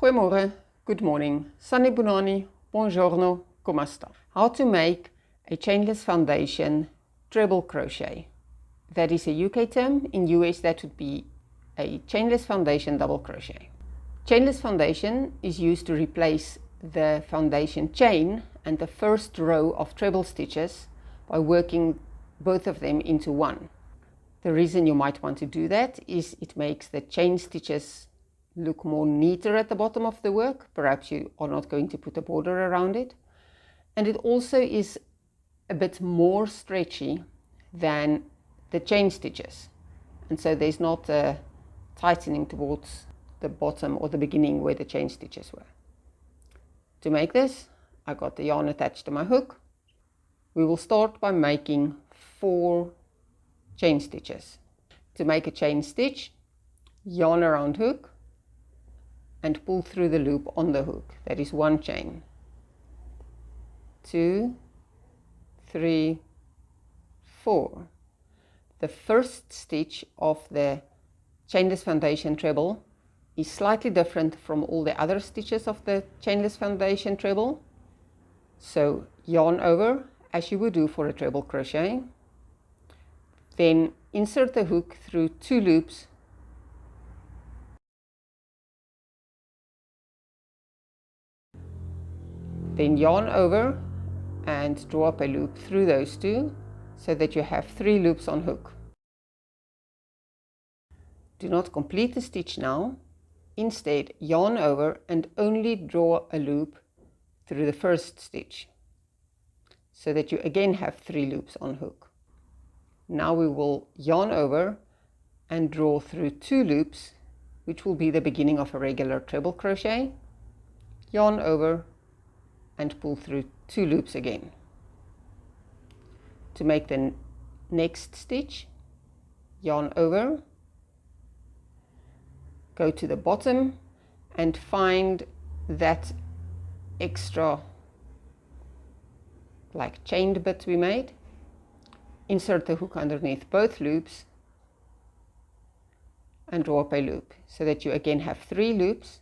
Goeiemorgen, good morning, Sunny Bunani, buongiorno, come sta? How to make a chainless foundation treble crochet. That is a UK term. In US that would be a chainless foundation double crochet. Chainless foundation is used to replace the foundation chain and the first row of treble stitches by working both of them into one. The reason you might want to do that is it makes the chain stitches look more neater at the bottom of the work. Perhaps you are not going to put a border around it. And it also is a bit more stretchy than the chain stitches. And so there's not a tightening towards the bottom or the beginning where the chain stitches were. To make this, I got the yarn attached to my hook. We will start by making 4 chain stitches. To make a chain stitch, yarn around hook and pull through the loop on the hook. That is 1 chain. 2, 3, 4. The first stitch of the Chainless Foundation Treble is slightly different from all the other stitches of the Chainless Foundation Treble. So yarn over as you would do for a treble crochet. Then insert the hook through 2 loops. Then yarn over and draw up a loop through those 2 so that you have 3 loops on hook. Do not complete the stitch now. Instead, yarn over and only draw a loop through the first stitch so that you again have 3 loops on hook. Now we will yarn over and draw through 2 loops, which will be the beginning of a regular treble crochet. Yarn over and pull through 2 loops again. To make the next stitch, yarn over, go to the bottom and find that extra like chained bit we made. Insert the hook underneath both loops and draw up a loop so that you again have 3 loops.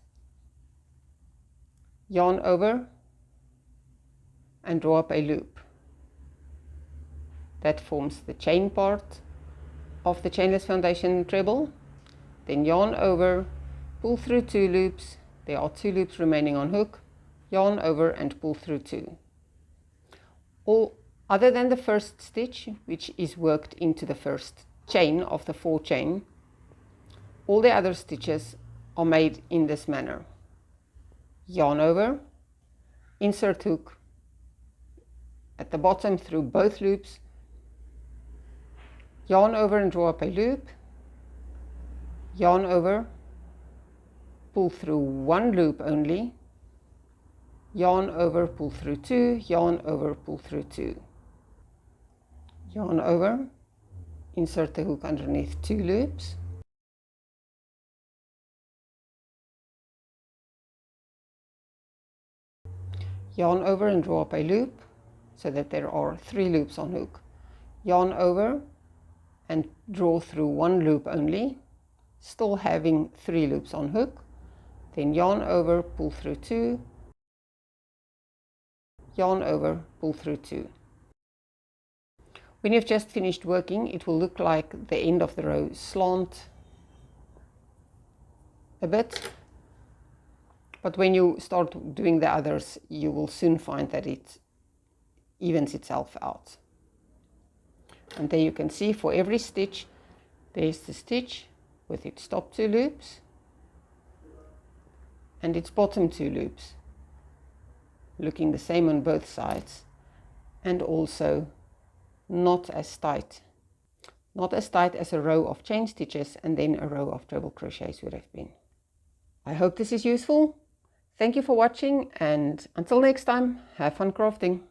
Yarn over and draw up a loop. That forms the chain part of the Chainless Foundation Treble. Then yarn over, pull through 2 loops. There are 2 loops remaining on hook. Yarn over and pull through 2. All other than the first stitch, which is worked into the first chain of the 4 chain, all the other stitches are made in this manner. Yarn over, insert hook at the bottom through both loops, yarn over and draw up a loop, yarn over, pull through 1 loop only, yarn over, pull through 2, yarn over, pull through 2. Yarn over, insert the hook underneath 2 loops, yarn over and draw up a loop so that there are 3 loops on hook. Yarn over and draw through 1 loop only, still having 3 loops on hook. Then yarn over, pull through 2, yarn over, pull through 2. When you've just finished working, it will look like the end of the row slant a bit, but when you start doing the others, you will soon find that it evens itself out. And there you can see for every stitch, there's the stitch with its top 2 loops and its bottom 2 loops, looking the same on both sides, and also not as tight as a row of chain stitches and then a row of treble crochets would have been. I hope this is useful. Thank you for watching, and until next time, have fun crafting.